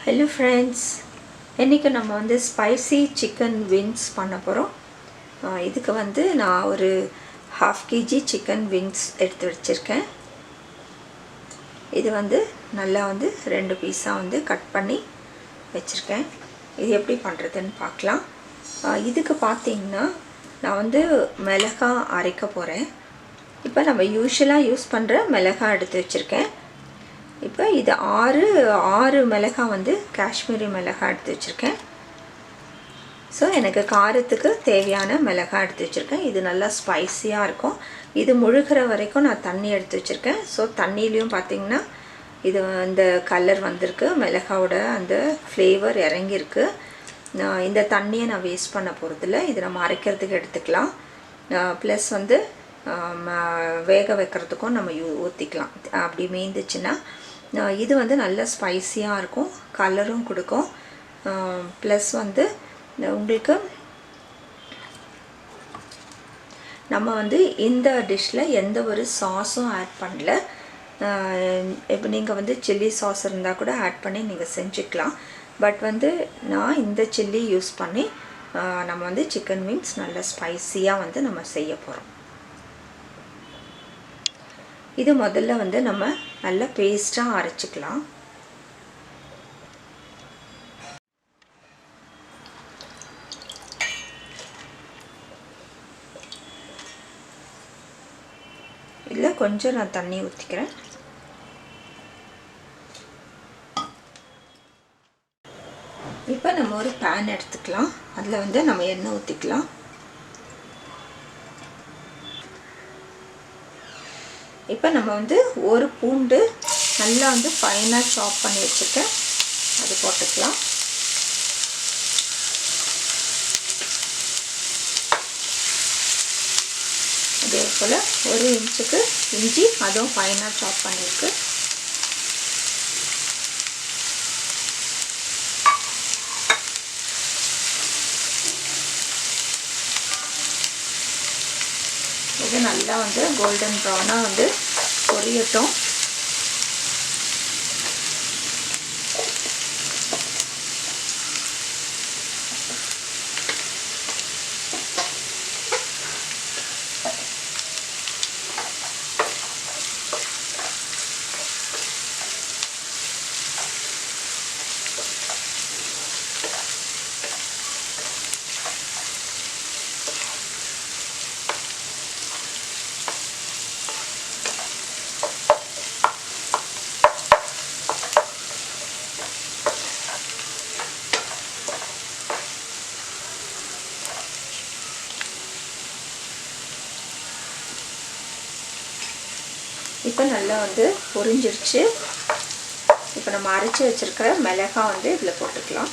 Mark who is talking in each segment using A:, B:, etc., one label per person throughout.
A: Hello friends, இன்றைக்கி நம்ம வந்து ஸ்பைசி சிக்கன் விங்ஸ் பண்ண போகிறோம். இதுக்கு வந்து நான் ஒரு 1/2 kg சிக்கன் விங்ஸ் எடுத்து வச்சுருக்கேன். இது வந்து நல்லா வந்து 2 பீஸாக வந்து கட் பண்ணி வச்சுருக்கேன். இது எப்படி பண்ணுறதுன்னு பார்க்கலாம். இதுக்கு பார்த்திங்கன்னா நான் வந்து மிளகாய் அரைக்க போகிறேன். இப்போ நம்ம யூஸ்வலாக யூஸ் பண்ணுற மிளகாய் எடுத்து வச்சுருக்கேன். இப்போ இது ஆறு மிளகாய் வந்து காஷ்மீரி மிளகாய் எடுத்து வச்சுருக்கேன். ஸோ எனக்கு காரத்துக்கு தேவையான மிளகாய் எடுத்து வச்சுருக்கேன். இது நல்லா ஸ்பைஸியாக இருக்கும். இது முழுகிற வரைக்கும் நான் தண்ணி எடுத்து வச்சுருக்கேன். ஸோ தண்ணியிலையும் பார்த்திங்கன்னா இது இந்த கலர் வந்திருக்கு, மிளகாவோட அந்த ஃப்ளேவர் இறங்கியிருக்கு. இந்த தண்ணியை நான் வேஸ்ட் பண்ண போகிறதில்ல. இது நம்ம அரைக்கிறதுக்கு எடுத்துக்கலாம். ப்ளஸ் வந்து வேக வைக்கிறதுக்கும் நம்ம ஊற்றிக்கலாம். அப்படி மீந்துச்சுன்னா இது வந்து நல்ல ஸ்பைஸியாக இருக்கும், கலரும் கொடுக்கும். ப்ளஸ் வந்து உங்களுக்கு நம்ம வந்து இந்த டிஷ்ஷில் எந்த ஒரு சாஸும் ஆட் பண்ணல. இப்போ நீங்கள் வந்து சில்லி சாஸ் இருந்தால் கூட ஆட் பண்ணி நீங்கள் செஞ்சுக்கலாம். பட் வந்து நான் இந்த சில்லி யூஸ் பண்ணி நம்ம வந்து சிக்கன் விங்ஸ் நல்ல ஸ்பைஸியாக வந்து நம்ம செய்ய போகிறோம். இது முதல்ல வந்து நம்ம நல்ல பேஸ்ட்டாக அரைச்சிக்கலாம். இதில் கொஞ்சம் நான் தண்ணி ஊற்றிக்கிறேன். இப்போ நம்ம ஒரு பேன் எடுத்துக்கலாம். அதில் வந்து நம்ம எண்ணெய் ஊற்றிக்கலாம். இப்போ நம்ம வந்து ஒரு பூண்டு நல்லா வந்து ஃபைனாக சாப் பண்ணி வச்சுருக்கேன், அது போட்டுக்கலாம். அதே போல் 1 இன்ச்சுக்கு இஞ்சி, அதுவும் ஃபைனாக சாப் பண்ணியிருக்கு. இது நல்லா வந்து கோல்டன் ப்ரௌனாக வந்து பொரியட்டும். இப்போ நல்லா வந்து பொரிஞ்சிருச்சு. இப்போ நம்ம அரைச்சி வச்சுருக்கிற மிளகாய் வந்து இதில் போட்டுக்கலாம்.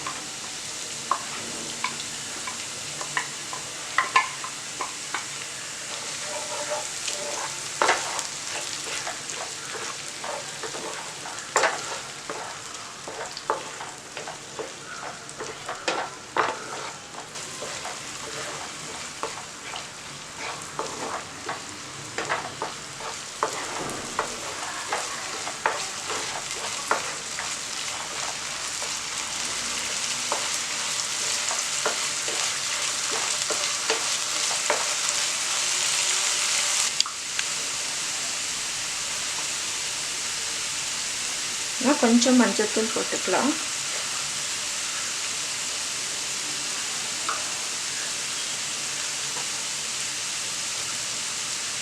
A: கொஞ்சம் மஞ்சள்தூள் போட்டுக்கலாம்.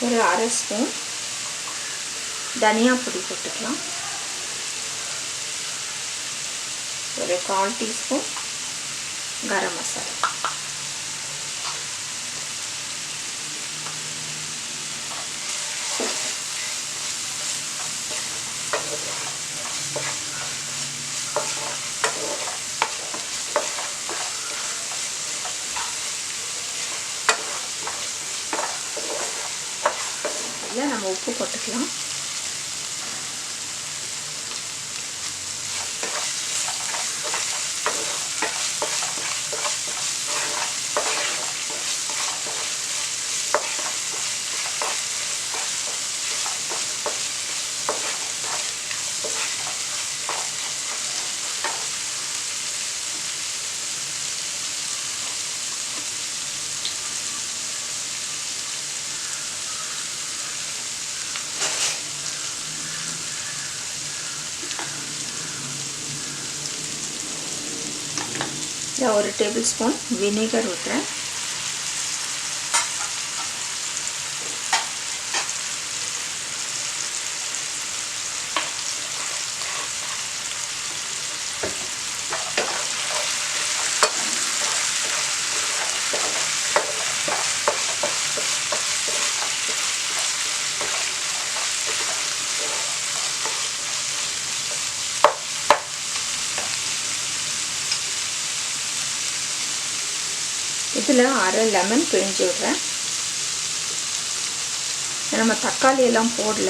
A: ஒரு 1/2 ஸ்பூன் தனியா பொடி போட்டுக்கலாம். ஒரு 1/4 டீஸ்பூன் கரம் மசாலா. நம்ம உப்பு போட்டுக்கலாம். 1 டேபிள்ஸ்பூன் வினிகர் ஊற்றுறேன். இதில் 1/2 லெமன் பிழிஞ்சு விடுறேன். நம்ம தக்காளி எல்லாம் போடல.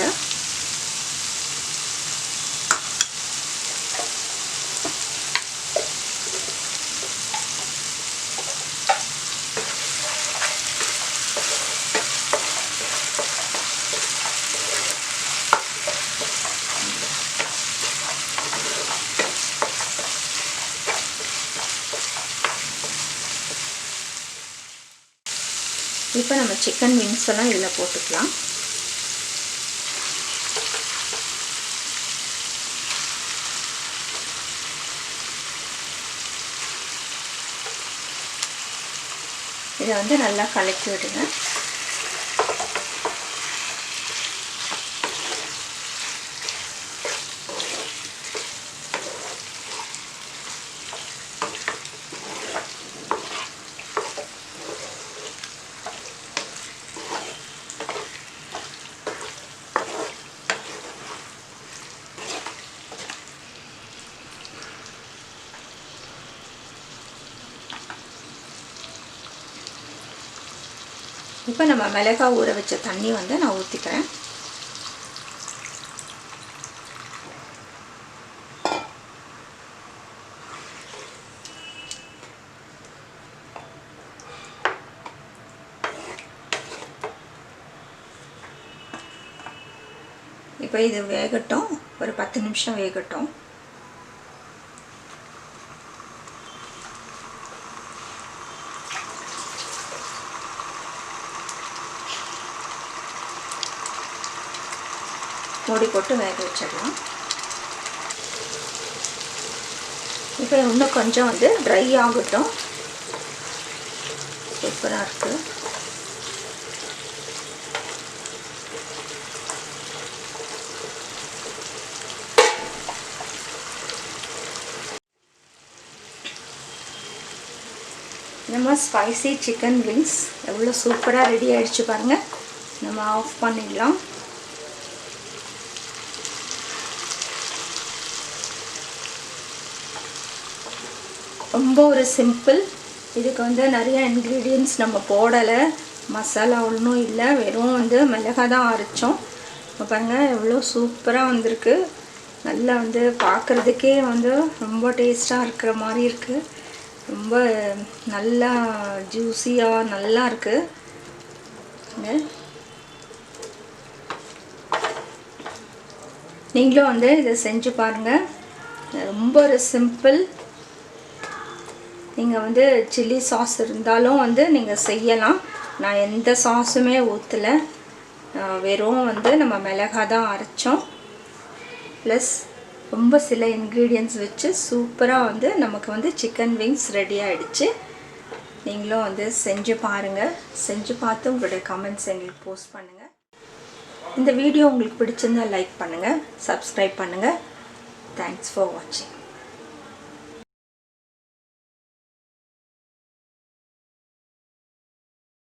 A: இப்போ நம்ம சிக்கன் விங்ஸ் எல்லாம் இதில் போட்டுக்கலாம். இதை வந்து நல்லா கலக்கி விடுங்க. இப்போ நம்ம மிளகாய் ஊற வச்ச தண்ணி வந்து நான் ஊற்றிக்கிறேன். இப்போ இது வேகட்டும், ஒரு 10 நிமிஷம் வேகட்டும். மூடி போட்டு வேக வச்சிடலாம். இப்போ இன்னும் கொஞ்சம் வந்து ட்ரை ஆகட்டும். சூப்பராக இருக்குது. நம்ம ஸ்பைசி சிக்கன் விங்ஸ் எவ்வளோ சூப்பராக ரெடி ஆகிடுச்சு பாருங்கள். நம்ம ஆஃப் பண்ணிடலாம். ரொம்ப ஒரு சிம்பிள். இதுக்கு வந்து நிறைய இன்க்ரீடியன்ட்ஸ் நம்ம போடலை, மசாலா ஒன்றும் இல்லை, வெறும் வந்து மிளகாய் தான் அரைச்சோம். இப்போ பாருங்கள் எவ்வளோ சூப்பராக வந்திருக்கு. நல்லா வந்து பார்க்குறதுக்கே வந்து ரொம்ப டேஸ்ட்டாக இருக்கிற மாதிரி இருக்குது. ரொம்ப நல்லா ஜூஸியாக நல்லா இருக்குது. நீங்களும் வந்து இதை செஞ்சு பாருங்கள். ரொம்ப ஒரு சிம்பிள். நீங்கள் வந்து சில்லி சாஸ் இருந்தாலும் வந்து நீங்கள் செய்யலாம். நான் எந்த சாஸுமே ஊற்றலை, வெறும் வந்து நம்ம மிளகாய் தான் அரைச்சோம். ப்ளஸ் ரொம்ப சில இன்க்ரீடியன்ட்ஸ் வச்சு சூப்பராக வந்து நமக்கு வந்து சிக்கன் விங்ஸ் ரெடி ஆகிடுச்சு. நீங்களும் வந்து செஞ்சு பாருங்கள். செஞ்சு பார்த்து உங்களுடைய கமெண்ட்ஸ் எங்களுக்கு போஸ்ட் பண்ணுங்கள். இந்த வீடியோ உங்களுக்கு பிடிச்சிருந்தால் லைக் பண்ணுங்கள், சப்ஸ்கிரைப் பண்ணுங்கள். தேங்க்ஸ் ஃபார் வாட்சிங்.